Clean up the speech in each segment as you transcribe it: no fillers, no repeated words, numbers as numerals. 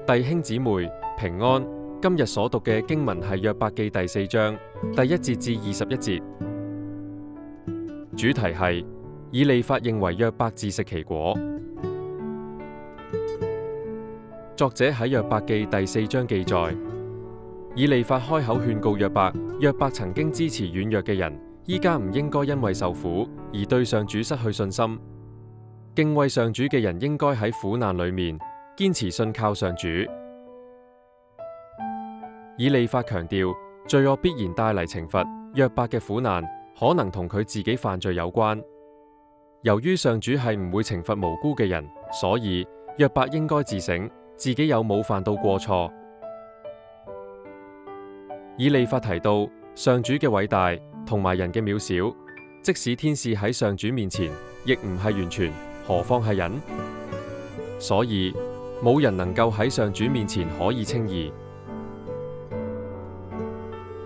弟兄姊妹平安，今日所讀嘅經文係約伯記第4章第1節至21節，主題係以利法認為約伯自食其果。作者喺約伯記第4章記載，以利法開口勸告約伯，約伯曾經支持軟弱嘅人，依家唔應該因為受苦而對上主失去信心。敬畏上主嘅人應該喺苦難裏面堅持信靠上主。以利法強調，罪惡必然帶嚟懲罰，約伯嘅苦難可能同佢自己犯罪有關。由於上主係唔會懲罰無辜嘅人，所以約伯應該自省自己有冇犯到過錯。以利法提到上主嘅偉大同埋人嘅渺小，即使天使喺上主面前亦唔係完全，何況係人？所以冇人能夠喺上主面前可以稱義。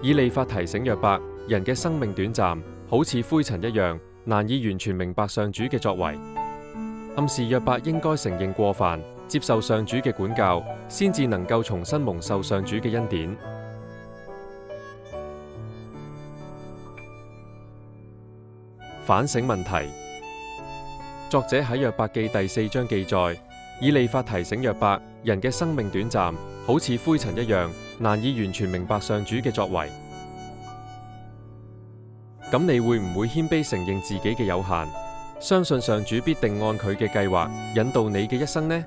以利法提醒約伯，人嘅生命短暫，好似灰塵一樣，難以完全明白上主嘅作為。暗示約伯應該承認過犯，接受上主嘅管教，先至能夠重新蒙受上主嘅恩典。反省問題。作者喺約伯記第4章記載，以利法提醒約伯，人嘅生命短暫，好似灰塵一樣，難以完全明白上主嘅作為。咁你會唔會謙卑承認自己嘅有限，相信上主必定按佢嘅計劃引導你嘅一生呢？